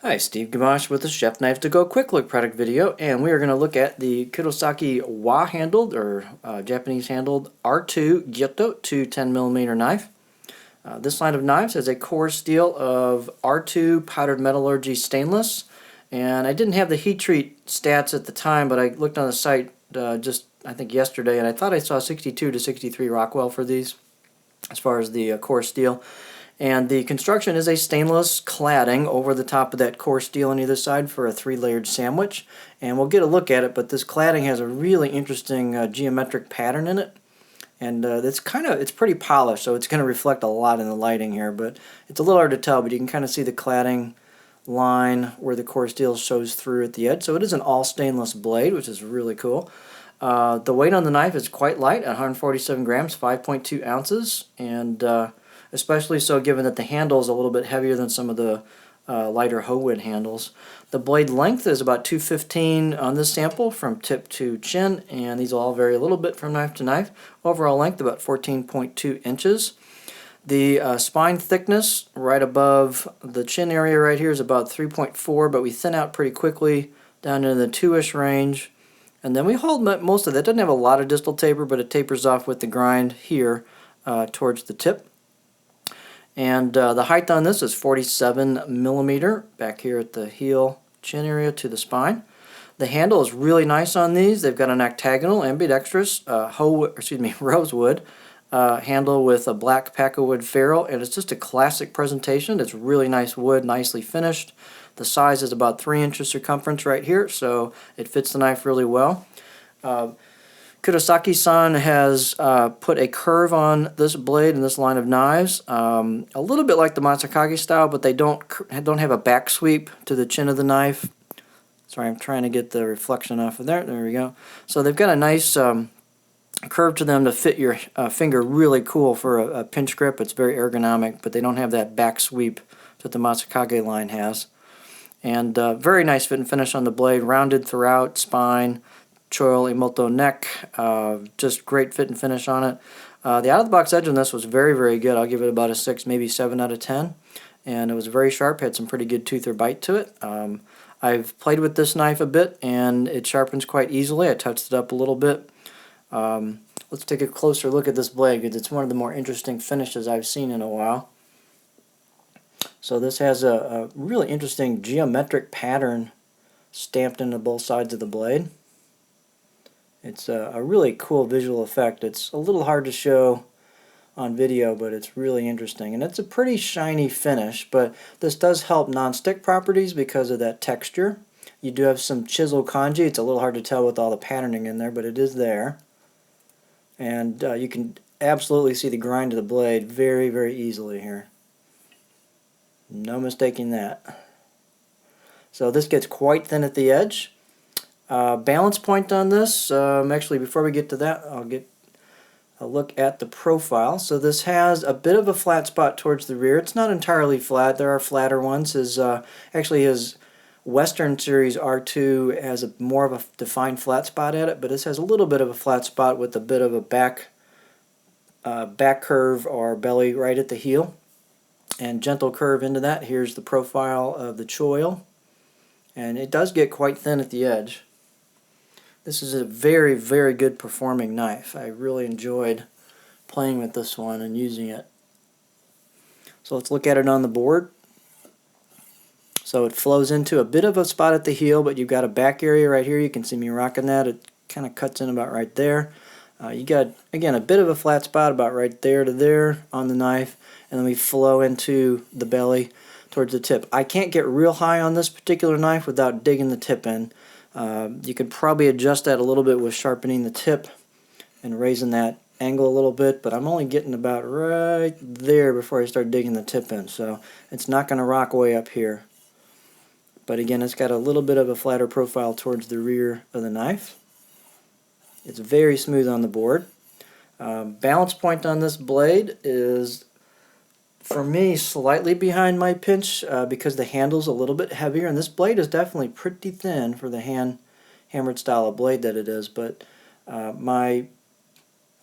Hi, Steve Gamache with the Chef Knives to Go Quick Look product video, and we are going to look at the Kurosaki handled or Japanese handled R-2 Gyuto 210mm knife. This line of knives has a core steel of R-2 powdered metallurgy stainless, and I didn't have the heat treat stats at the time, but I looked on the site just I think yesterday, and I thought I saw 62 to 63 Rockwell for these as far as the core steel. And the construction is a stainless cladding over the top of that core steel on either side for a three-layered sandwich. And we'll get a look at it, but this cladding has a really interesting geometric pattern in it. And it's pretty polished, so it's going to reflect a lot in the lighting here, but it's a little hard to tell, but you can kind of see the cladding line where the core steel shows through at the edge. So it is an all stainless blade, which is really cool. The weight on the knife is quite light, 147 grams, 5.2 ounces, and especially so given that the handle is a little bit heavier than some of the lighter Howood handles. The blade length is about 215 on this sample from tip to chin, and these will all vary a little bit from knife to knife. Overall length about 14.2 inches. The spine thickness right above the chin area right here is about 3.4, but we thin out pretty quickly down into the 2-ish range. And then we hold most of that. It doesn't have a lot of distal taper, but it tapers off with the grind here towards the tip. And the height on this is 47mm back here at the heel chin area to the spine. The handle is really nice on these. They've got an octagonal ambidextrous rosewood handle with a black packawood ferrule, and it's just a classic presentation. It's really nice wood, nicely finished. The size is about 3 inches circumference right here, so it fits the knife really well. Kurosaki-san has put a curve on this blade in this line of knives, a little bit like the Matsukage style, but they don't have a back sweep to the chin of the knife. Sorry, I'm trying to get the reflection off of there. There we go. So they've got a nice curve to them to fit your finger really cool for a pinch grip. It's very ergonomic, but they don't have that back sweep that the Matsukage line has. And very nice fit and finish on the blade, rounded throughout, spine, choil, imoto neck, just great fit and finish on it. The out-of-the-box edge on this was very, very good. I'll give it about a 6, maybe 7 out of 10. And it was very sharp, had some pretty good tooth or bite to it. I've played with this knife a bit, and it sharpens quite easily. I touched it up a little bit. Let's take a closer look at this blade, because it's one of the more interesting finishes I've seen in a while. So this has a really interesting geometric pattern stamped into both sides of the blade. It's a really cool visual effect. It's a little hard to show on video, but it's really interesting. And it's a pretty shiny finish, but this does help non-stick properties because of that texture. You do have some chisel kanji. It's a little hard to tell with all the patterning in there, but it is there. And you can absolutely see the grind of the blade very, very easily here. No mistaking that. So this gets quite thin at the edge. Balance point on this, actually before we get to that, I'll get a look at the profile. So this has a bit of a flat spot towards the rear. It's not entirely flat. There are flatter ones. Actually his Western Series R2 has more of a defined flat spot at it, but this has a little bit of a flat spot with a bit of a back curve or belly right at the heel. And gentle curve into that. Here's the profile of the choil. And it does get quite thin at the edge. This is a very, very good performing knife. I really enjoyed playing with this one and using it. So let's look at it on the board. So it flows into a bit of a spot at the heel, but you've got a back area right here. You can see me rocking that. It kind of cuts in about right there. You got, again, a bit of a flat spot about right there to there on the knife, and then we flow into the belly towards the tip. I can't get real high on this particular knife without digging the tip in. You could probably adjust that a little bit with sharpening the tip and raising that angle a little bit, but I'm only getting about right there before I start digging the tip in, so it's not going to rock way up here. But again, it's got a little bit of a flatter profile towards the rear of the knife. It's very smooth on the board. Balance point on this blade is, for me, slightly behind my pinch because the handle's a little bit heavier, and this blade is definitely pretty thin for the hammered style of blade that it is, but my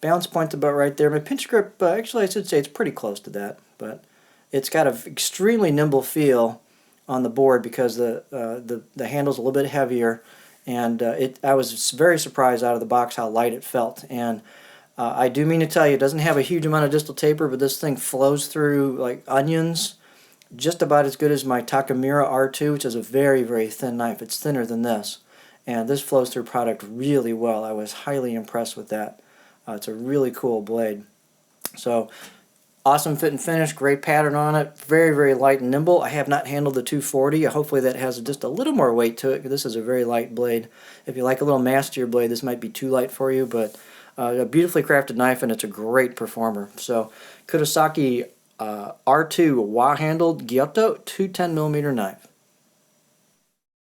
balance point's about right there. My pinch grip, actually I should say it's pretty close to that, but it's got an extremely nimble feel on the board because the handle's a little bit heavier, and I was very surprised out of the box how light it felt. And I do mean to tell you, it doesn't have a huge amount of distal taper, but this thing flows through like onions, just about as good as my Takamura R-2, which is a very, very thin knife. It's thinner than this, and this flows through product really well. I was highly impressed with that. It's a really cool blade. So awesome fit and finish, great pattern on it, very, very light and nimble. I have not handled the 240. Hopefully that has just a little more weight to it, because this is a very light blade. If you like a little mastier blade, this might be too light for you, but a beautifully crafted knife, and it's a great performer. So Kurosaki R-2 wah-handled Gyuto 210mm knife.